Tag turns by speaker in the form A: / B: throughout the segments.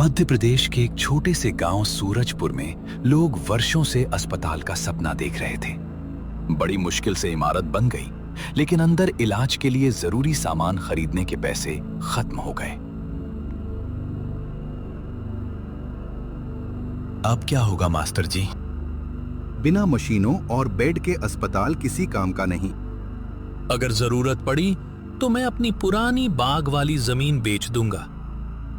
A: मध्य प्रदेश के एक छोटे से गांव सूरजपुर में लोग वर्षों से अस्पताल का सपना देख रहे थे। बड़ी मुश्किल से इमारत बन गई, लेकिन अंदर इलाज के लिए जरूरी सामान खरीदने के पैसे खत्म हो गए। अब क्या होगा मास्टर जी?
B: बिना मशीनों और बेड के अस्पताल किसी काम का नहीं।
C: अगर जरूरत पड़ी तो मैं अपनी पुरानी बाग वाली जमीन बेच दूंगा।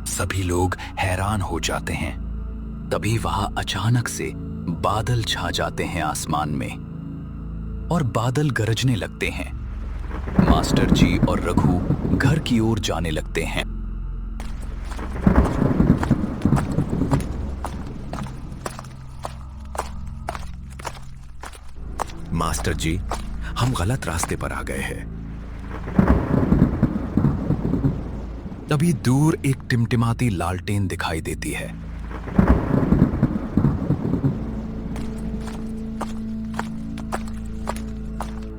A: सभी लोग हैरान हो जाते हैं। तभी वहां अचानक से बादल छा जाते हैं आसमान में और बादल गरजने लगते हैं। मास्टर जी और रघु घर की ओर जाने लगते हैं।
D: मास्टर जी, हम गलत रास्ते पर आ गए हैं।
A: तभी दूर एक टिमटिमाती लालटेन दिखाई देती है।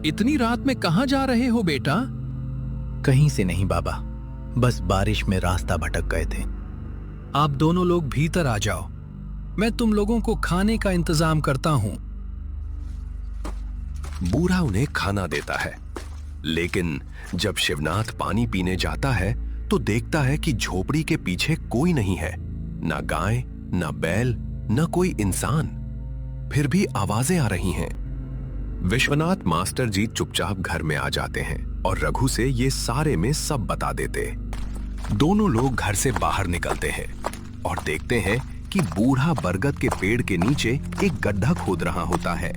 C: इतनी रात में कहां जा रहे हो बेटा?
E: कहीं से नहीं बाबा, बस बारिश में रास्ता भटक गए थे।
C: आप दोनों लोग भीतर आ जाओ, मैं तुम लोगों को खाने का इंतजाम करता हूं।
D: बूढ़ा उन्हें खाना देता है, लेकिन जब शिवनाथ पानी पीने जाता है तो देखता है कि झोपड़ी के पीछे कोई नहीं है, ना गाय, ना बैल, ना कोई इंसान। फिर भी आवाजें आ रही हैं। विश्वनाथ मास्टर जी चुपचाप घर में आ जाते हैं और रघु से ये सारे में सब बता देते। दोनों लोग घर से बाहर निकलते हैं और देखते हैं कि बूढ़ा बरगद के पेड़ के नीचे एक गड्ढा खोद रहा होता है।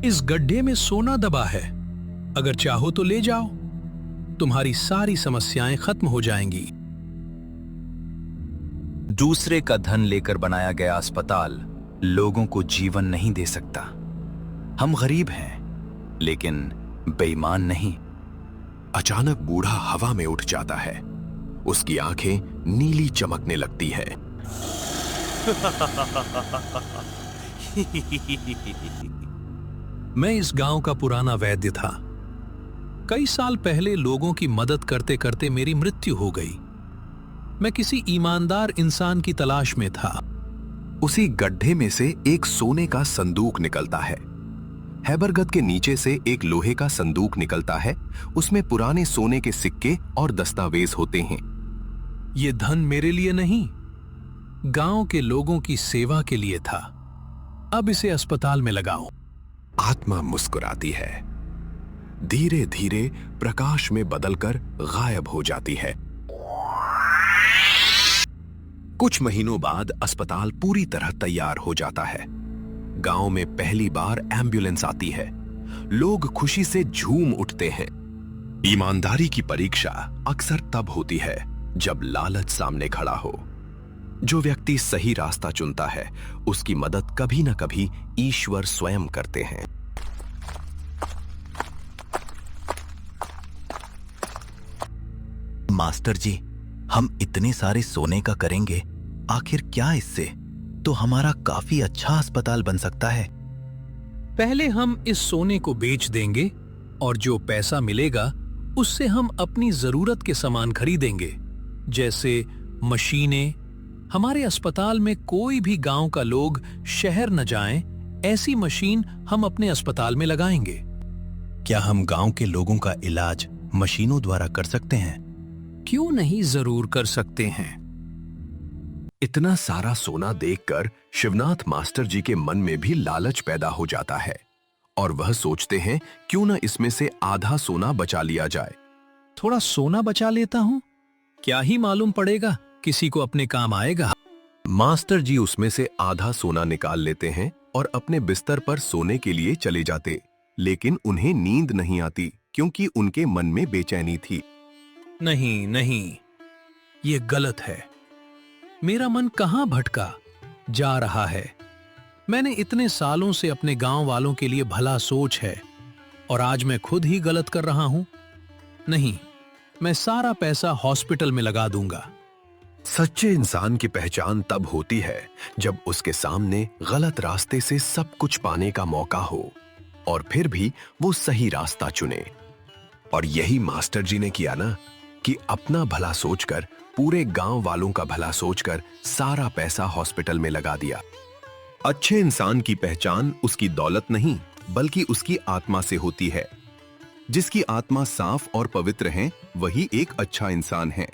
C: इस गड्ढे में सोना दबा है, अगर चाहो तो ले जाओ, तुम्हारी सारी समस्याएं खत्म हो जाएंगी।
A: दूसरे का धन लेकर बनाया गया अस्पताल लोगों को जीवन नहीं दे सकता। हम गरीब हैं, लेकिन बेईमान नहीं।
D: अचानक बूढ़ा हवा में उठ जाता है। उसकी आंखें नीली चमकने लगती है।
C: मैं इस गांव का पुराना वैद्य था। कई साल पहले लोगों की मदद करते करते मेरी मृत्यु हो गई। मैं किसी ईमानदार इंसान की तलाश में था।
D: उसी गड्ढे में से एक सोने का संदूक निकलता है। हैबरगद के नीचे से एक लोहे का संदूक निकलता है। उसमें पुराने सोने के सिक्के और दस्तावेज होते हैं।
C: यह धन मेरे लिए नहीं, गांव के लोगों की सेवा के लिए था। अब इसे अस्पताल में लगाओ।
D: आत्मा मुस्कुराती है, धीरे धीरे प्रकाश में बदलकर गायब हो जाती है। कुछ महीनों बाद अस्पताल पूरी तरह तैयार हो जाता है। गांव में पहली बार एम्बुलेंस आती है। लोग खुशी से झूम उठते हैं। ईमानदारी की परीक्षा अक्सर तब होती है जब लालच सामने खड़ा हो। जो व्यक्ति सही रास्ता चुनता है, उसकी मदद कभी न कभी ईश्वर स्वयं करते हैं।
E: मास्टर जी, हम इतने सारे सोने का करेंगे, आखिर क्या इससे? तो हमारा काफी अच्छा अस्पताल बन सकता है।
C: पहले हम इस सोने को बेच देंगे और जो पैसा मिलेगा उससे हम अपनी जरूरत के सामान खरीदेंगे, जैसे मशीनें। हमारे अस्पताल में कोई भी गांव का लोग शहर न जाएं, ऐसी मशीन हम अपने अस्पताल में लगाएंगे।
E: क्या हम गांव के लोगों का इलाज मशीनों द्वारा कर सकते हैं?
C: क्यों नहीं, जरूर कर सकते हैं।
D: इतना सारा सोना देखकर शिवनाथ मास्टर जी के मन में भी लालच पैदा हो जाता है और वह सोचते हैं क्यों न इसमें से आधा सोना बचा लिया जाए।
C: थोड़ा सोना बचा लेता हूं, क्या ही मालूम पड़ेगा, किसी को अपने काम आएगा।
D: मास्टर जी उसमें से आधा सोना निकाल लेते हैं और अपने बिस्तर पर सोने के लिए चले जाते, लेकिन उन्हें नींद नहीं आती क्योंकि उनके मन में बेचैनी थी।
C: नहीं नहीं, ये गलत है। मेरा मन कहां भटका जा रहा है। मैंने इतने सालों से अपने गांव वालों के लिए भला सोच है और आज मैं खुद ही गलत कर रहा हूं। नहीं, मैं सारा पैसा हॉस्पिटल में लगा दूंगा।
D: सच्चे इंसान की पहचान तब होती है जब उसके सामने गलत रास्ते से सब कुछ पाने का मौका हो और फिर भी वो सही रास्ता चुने। और यही मास्टर जी ने किया ना, कि अपना भला सोचकर पूरे गांव वालों का भला सोचकर सारा पैसा हॉस्पिटल में लगा दिया। अच्छे इंसान की पहचान उसकी दौलत नहीं बल्कि उसकी आत्मा से होती है। जिसकी आत्मा साफ और पवित्र है वही एक अच्छा इंसान है।